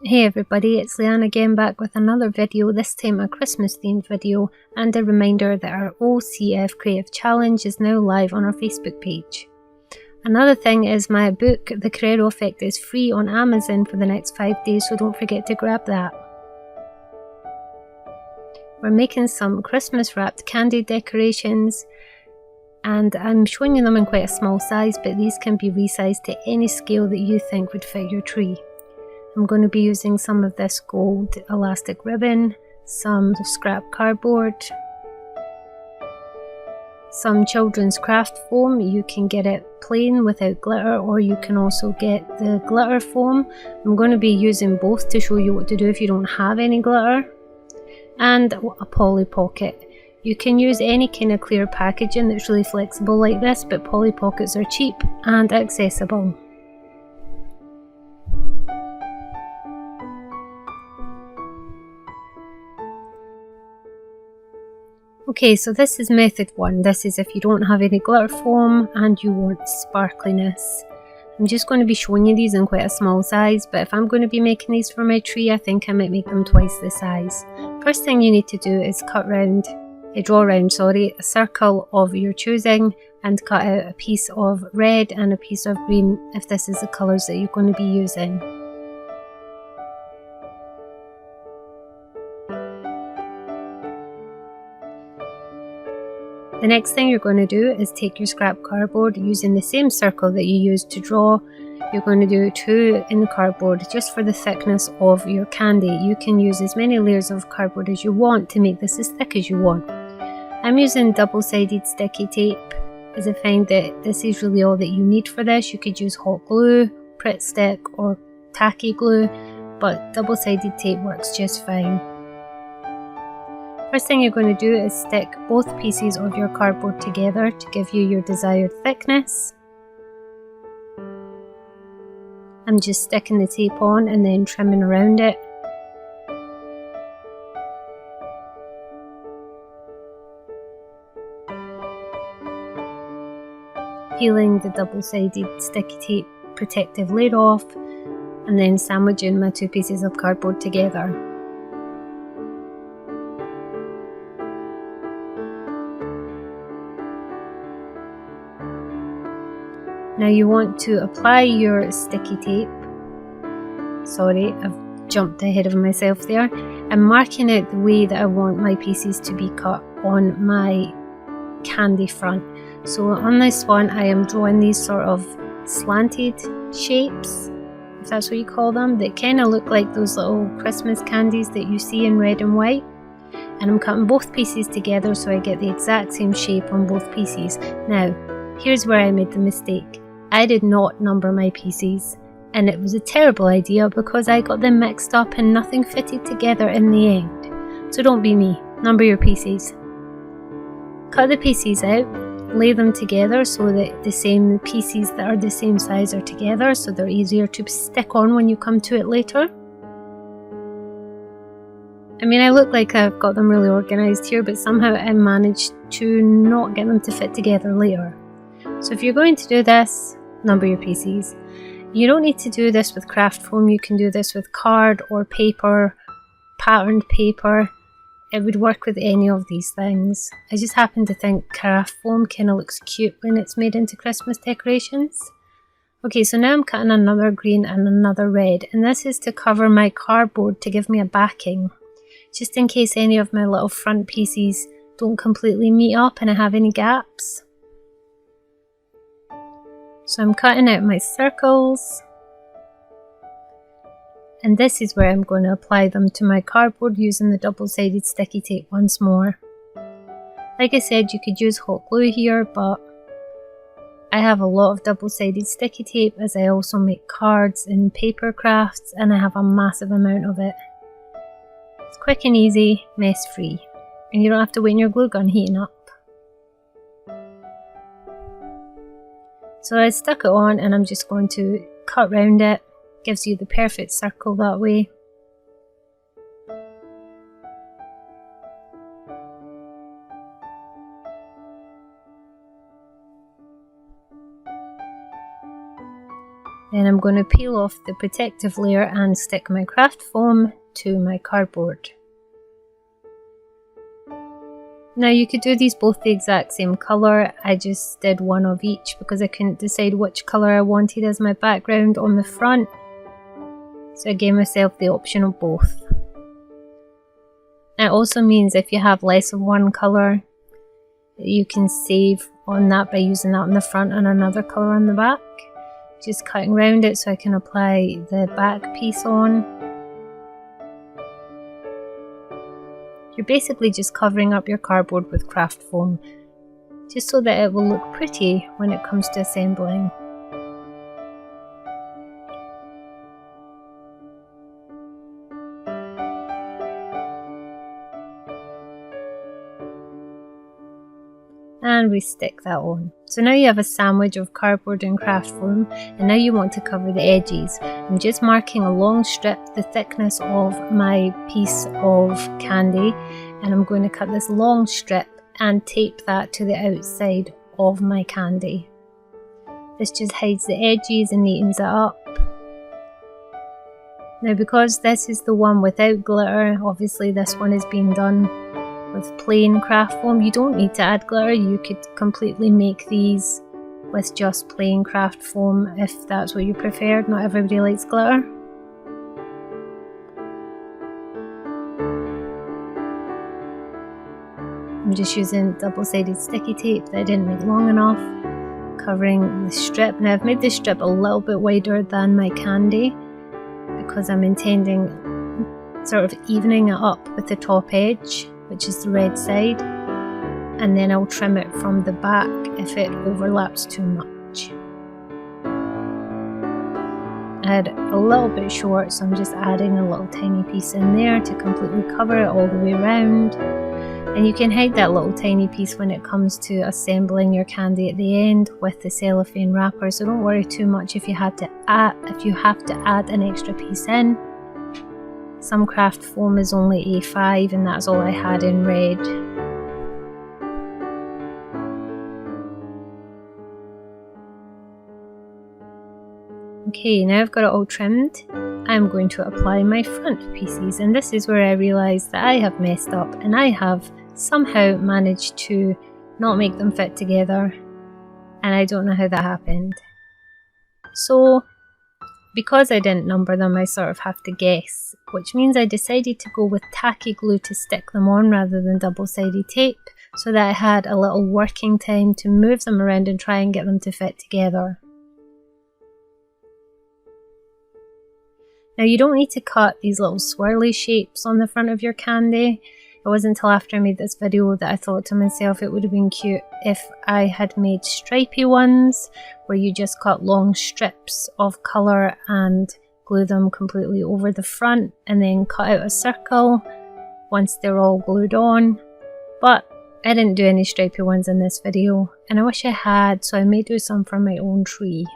Hey everybody, it's Leanne again, back with another video, this time a Christmas themed video, and a reminder that our OCF Creative Challenge is now live on our Facebook page. Another thing is my book, The Carrero Effect, is free on Amazon for the next 5 days, so don't forget to grab that. We're making some Christmas wrapped candy decorations, and I'm showing you them in quite a small size, but these can be resized to any scale that you think would fit your tree. I'm going to be using some of this gold elastic ribbon, some scrap cardboard, some children's craft foam. You can get it plain without glitter, or you can also get the glitter foam. I'm going to be using both to show you what to do if you don't have any glitter. And a Polly Pocket. You can use any kind of clear packaging that's really flexible like this, but Polly Pockets are cheap and accessible. Okay, so this is method 1. This is if you don't have any glitter foam and you want sparkliness. I'm just going to be showing you these in quite a small size, but if I'm going to be making these for my tree, I think I might make them twice the size. First thing you need to do is draw around a circle of your choosing and cut out a piece of red and a piece of green if this is the colours that you're going to be using. The next thing you're going to do is take your scrap cardboard using the same circle that you used to draw. You're going to do 2 in the cardboard just for the thickness of your candy. You can use as many layers of cardboard as you want to make this as thick as you want. I'm using double-sided sticky tape as I find that this is really all that you need for this. You could use hot glue, Pritt stick or tacky glue, but double-sided tape works just fine. First thing you're going to do is stick both pieces of your cardboard together to give you your desired thickness. I'm just sticking the tape on and then trimming around it. Peeling the double-sided sticky tape protective layer off and then sandwiching my 2 pieces of cardboard together. Now you want to apply your sticky tape, sorry I've jumped ahead of myself there. I'm marking out the way that I want my pieces to be cut on my candy front. So on this one I am drawing these sort of slanted shapes, if that's what you call them, that kind of look like those little Christmas candies that you see in red and white. And I'm cutting both pieces together so I get the exact same shape on both pieces. Now here's where I made the mistake. I did not number my pieces, and it was a terrible idea because I got them mixed up and nothing fitted together in the end. So don't be me, number your pieces. Cut the pieces out, lay them together so that the same pieces that are the same size are together so they're easier to stick on when you come to it later. I mean, I look like I've got them really organised here, but somehow I managed to not get them to fit together later. So if you're going to do this, number your pieces. You don't need to do this with craft foam, you can do this with card or paper, patterned paper. It would work with any of these things. I just happen to think craft foam kind of looks cute when it's made into Christmas decorations. Okay, so now I'm cutting another green and another red, and this is to cover my cardboard to give me a backing, just in case any of my little front pieces don't completely meet up and I have any gaps. So I'm cutting out my circles, and this is where I'm going to apply them to my cardboard using the double-sided sticky tape once more. Like I said, you could use hot glue here, but I have a lot of double-sided sticky tape as I also make cards and paper crafts, and I have a massive amount of it. It's quick and easy, mess free, and you don't have to wait on your glue gun heating up. So I stuck it on and I'm just going to cut round it. Gives you the perfect circle that way. Then I'm going to peel off the protective layer and stick my craft foam to my cardboard. Now you could do these both the exact same colour. I just did one of each because I couldn't decide which colour I wanted as my background on the front. So I gave myself the option of both. It also means if you have less of one colour, you can save on that by using that on the front and another colour on the back. Just cutting around it so I can apply the back piece on. You're basically just covering up your cardboard with craft foam, just so that it will look pretty when it comes to assembling. And we stick that on. So now you have a sandwich of cardboard and craft foam, and now you want to cover the edges. I'm just marking a long strip the thickness of my piece of candy, and I'm going to cut this long strip and tape that to the outside of my candy. This just hides the edges and neatens it up. Now because this is the one without glitter, obviously this one is being done with plain craft foam. You don't need to add glitter, you could completely make these with just plain craft foam if that's what you preferred. Not everybody likes glitter. I'm just using double-sided sticky tape that I didn't make long enough, covering the strip. Now I've made this strip a little bit wider than my candy because I'm intending sort of evening it up with the top edge, which is the red side, and then I'll trim it from the back if it overlaps too much. I had a little bit short, so I'm just adding a little tiny piece in there to completely cover it all the way around. And you can hide that little tiny piece when it comes to assembling your candy at the end with the cellophane wrapper, so don't worry too much if you have to add an extra piece in. Some craft foam is only A5 and that's all I had in red. Okay, now I've got it all trimmed. I'm going to apply my front pieces, and this is where I realised that I have messed up and I have somehow managed to not make them fit together, and I don't know how that happened. So because I didn't number them, I sort of have to guess, which means I decided to go with tacky glue to stick them on rather than double-sided tape, so that I had a little working time to move them around and try and get them to fit together. Now you don't need to cut these little swirly shapes on the front of your candy. It wasn't until after I made this video that I thought to myself it would have been cute if I had made stripy ones where you just cut long strips of colour and glue them completely over the front and then cut out a circle once they're all glued on. But I didn't do any stripy ones in this video, and I wish I had, so I may do some for my own tree.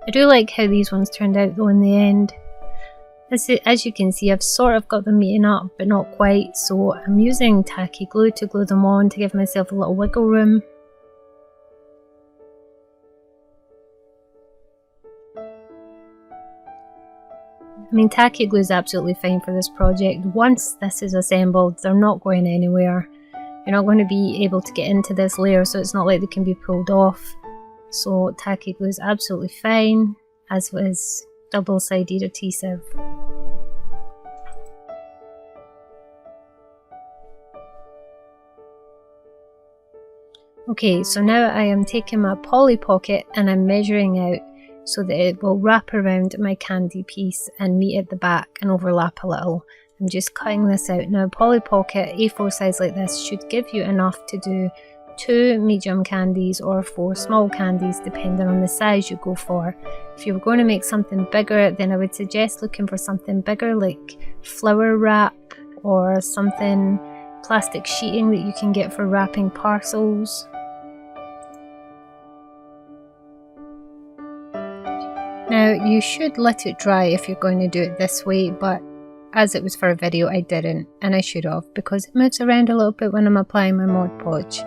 I do like how these ones turned out though in the end. As you can see, I've sort of got them meeting up, but not quite, so I'm using tacky glue to glue them on to give myself a little wiggle room. I mean, tacky glue is absolutely fine for this project. Once this is assembled, they're not going anywhere. You're not going to be able to get into this layer, so it's not like they can be pulled off. So tacky glue is absolutely fine, as is double-sided adhesive. Okay, so now I am taking my Polly Pocket and I'm measuring out so that it will wrap around my candy piece and meet at the back and overlap a little. I'm just cutting this out. Now, a Polly Pocket A4 size like this should give you enough to do 2 medium candies or 4 small candies depending on the size you go for. If you were going to make something bigger, then I would suggest looking for something bigger like flour wrap or something plastic sheeting that you can get for wrapping parcels. Now you should let it dry if you're going to do it this way, but as it was for a video I didn't, and I should have, because it moves around a little bit when I'm applying my Mod Podge.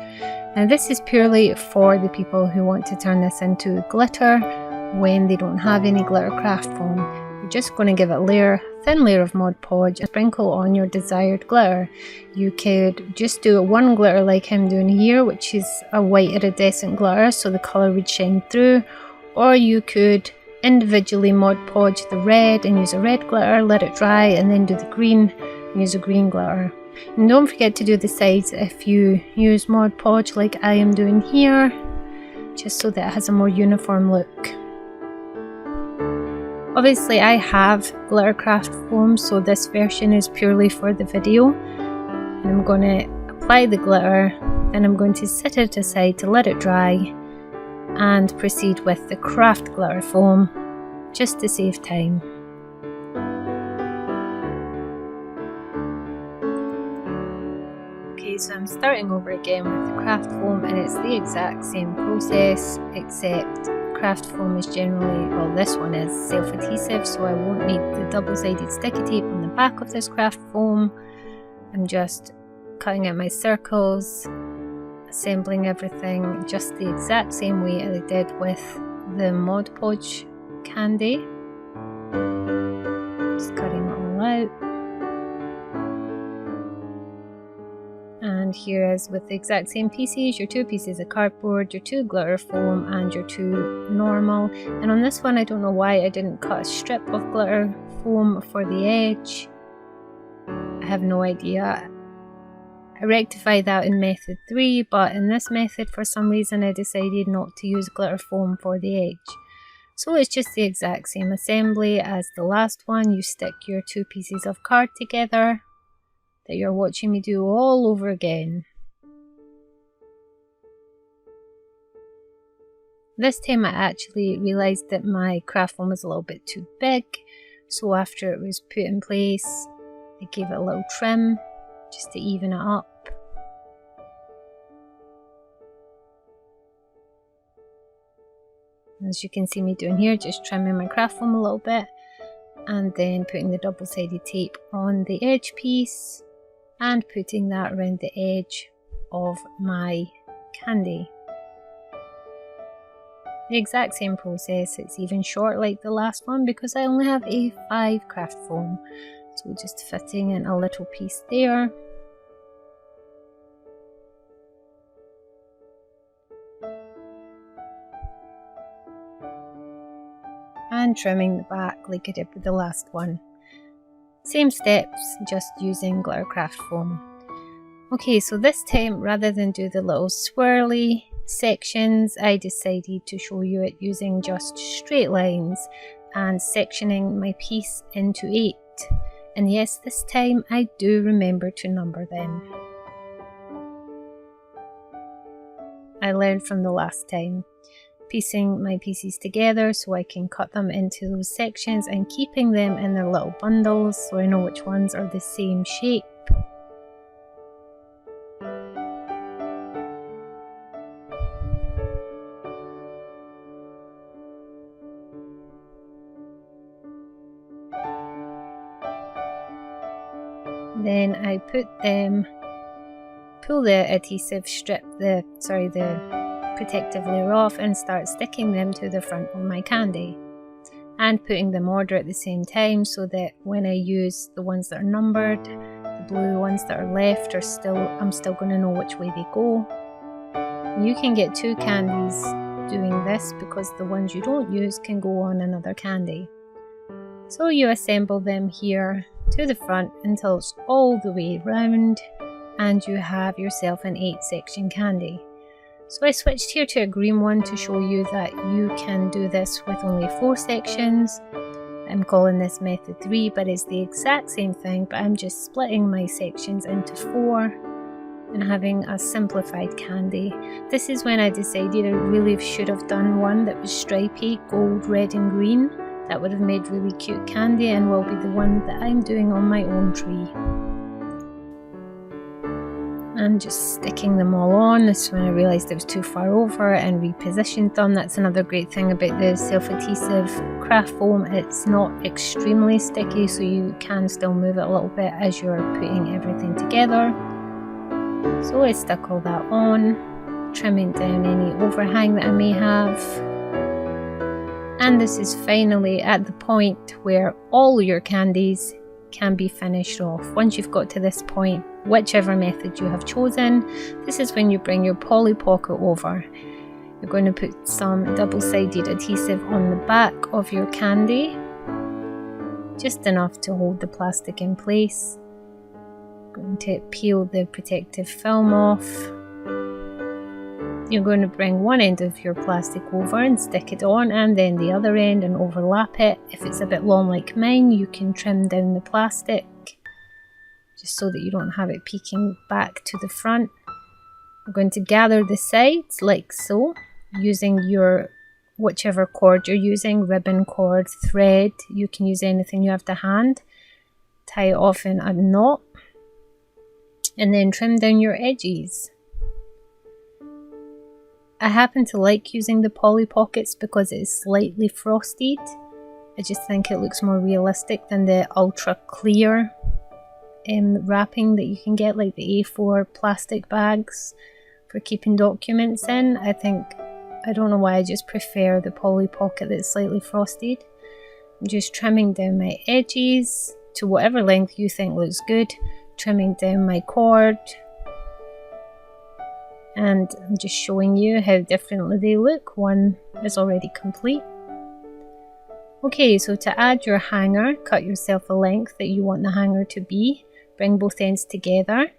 Now this is purely for the people who want to turn this into glitter when they don't have any glitter craft foam. You're just going to give it a thin layer of Mod Podge and sprinkle on your desired glitter. You could just do one glitter like I'm doing here, which is a white iridescent glitter, so the colour would shine through, or you could individually Mod Podge the red and use a red glitter, let it dry, and then do the green and use a green glitter. And don't forget to do the sides if you use Mod Podge like I am doing here, just so that it has a more uniform look. Obviously I have glitter craft foam, so this version is purely for the video. And I'm going to apply the glitter, then I'm going to set it aside to let it dry and proceed with the craft glitter foam just to save time. Okay, so I'm starting over again with the craft foam, and it's the exact same process, except craft foam is generally, well, this one is self-adhesive, so I won't need the double-sided sticky tape on the back of this craft foam. I'm just cutting out my circles, assembling everything just the exact same way as I did with the Mod Podge candy. Just cutting it all out. And here is with the exact same pieces, your 2 pieces of cardboard, your 2 glitter foam, and your 2 normal. And on this one, I don't know why I didn't cut a strip of glitter foam for the edge. I have no idea. I rectified that in method 3, but in this method, for some reason, I decided not to use glitter foam for the edge. So it's just the exact same assembly as the last one. You stick your 2 pieces of card together that you're watching me do all over again. This time I actually realised that my craft foam was a little bit too big, so after it was put in place I gave it a little trim just to even it up. As you can see me doing here, just trimming my craft foam a little bit and then putting the double-sided tape on the edge piece and putting that around the edge of my candy. The exact same process, it's even short like the last one because I only have a 5 craft foam. So just fitting in a little piece there. And trimming the back like I did with the last one. Same steps, just using glitter craft foam. Okay, so this time rather than do the little swirly sections, I decided to show you it using just straight lines and sectioning my piece into 8. And yes, this time I do remember to number them. I learned from the last time. Piecing my pieces together so I can cut them into those sections and keeping them in their little bundles so I know which ones are the same shape. Then I pull the adhesive strip, the protective layer off and start sticking them to the front of my candy and putting them order at the same time so that when I use the ones that are numbered, the blue ones that are left I'm still going to know which way they go. You can get 2 candies doing this because the ones you don't use can go on another candy. So you assemble them here to the front until it's all the way round and you have yourself an 8-section candy. So I switched here to a green one to show you that you can do this with only 4 sections. I'm calling this method 3, but it's the exact same thing, but I'm just splitting my sections into 4 and having a simplified candy. This is when I decided I really should have done one that was stripy, gold, red and green. That would have made really cute candy and will be the one that I'm doing on my own tree. And just sticking them all on. This is when I realised it was too far over and repositioned them. That's another great thing about the self-adhesive craft foam. It's not extremely sticky, so you can still move it a little bit as you're putting everything together. So I stuck all that on, trimming down any overhang that I may have. And this is finally at the point where all your candies can be finished off. Once you've got to this point, whichever method you have chosen, this is when you bring your Polly Pocket over. You're going to put some double-sided adhesive on the back of your candy, just enough to hold the plastic in place. Going to peel the protective film off. You're going to bring one end of your plastic over and stick it on, and then the other end and overlap it. If it's a bit long like mine, you can trim down the plastic just so that you don't have it peeking back to the front. I'm going to gather the sides like so, using your whichever cord you're using, ribbon, cord, thread. You can use anything you have to hand. Tie it off in a knot and then trim down your edges. I happen to like using the Polly Pockets because it is slightly frosted. I just think it looks more realistic than the ultra clear wrapping that you can get, like the A4 plastic bags for keeping documents in. I don't know why, I just prefer the Polly Pocket that's slightly frosted. I'm just trimming down my edges to whatever length you think looks good, trimming down my cord. And I'm just showing you how differently they look. One is already complete. Okay, so to add your hanger, cut yourself a length that you want the hanger to be. Bring both ends together.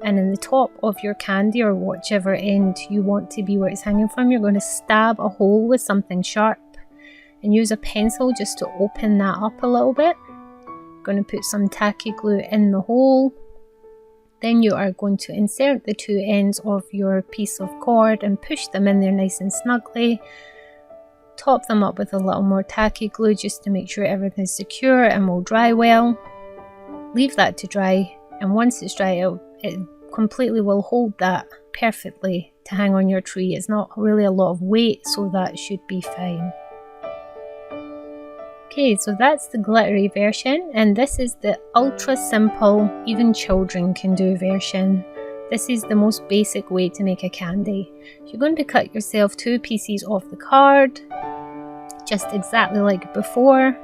And in the top of your candy, or whichever end you want to be where it's hanging from, you're going to stab a hole with something sharp. And use a pencil just to open that up a little bit. You're going to put some tacky glue in the hole. Then you are going to insert the two ends of your piece of cord and push them in there nice and snugly. Top them up with a little more tacky glue just to make sure everything is secure and will dry well. Leave that to dry, and once it's dry it completely will hold that perfectly to hang on your tree. It's not really a lot of weight, so that should be fine. Okay, so that's the glittery version, and this is the ultra simple, even children can do version. This is the most basic way to make a candy. You're going to cut yourself 2 pieces off the card, just exactly like before.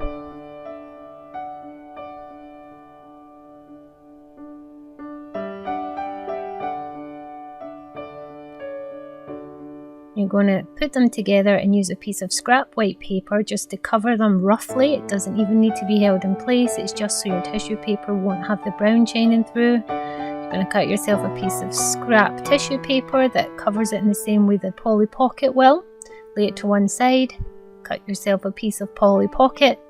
You're going to put them together and use a piece of scrap white paper just to cover them roughly. It doesn't even need to be held in place, it's just so your tissue paper won't have the brown shining through. You're going to cut yourself a piece of scrap tissue paper that covers it in the same way the Polly Pocket will. Lay it to one side, cut yourself a piece of Polly Pocket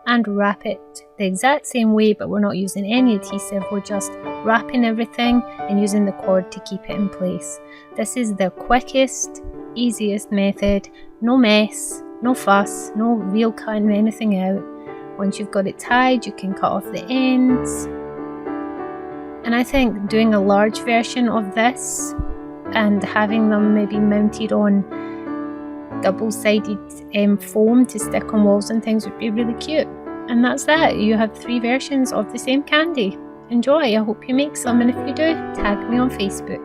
and wrap it the exact same way, but we're not using any adhesive, we're just wrapping everything and using the cord to keep it in place. This is the quickest, easiest method. No mess, no fuss, no real cutting anything out. Once you've got it tied, you can cut off the ends. And I think doing a large version of this and having them maybe mounted on double-sided foam to stick on walls and things would be really cute. And that's that. You have 3 versions of the same candy. Enjoy. I hope you make some, and if you do, tag me on Facebook.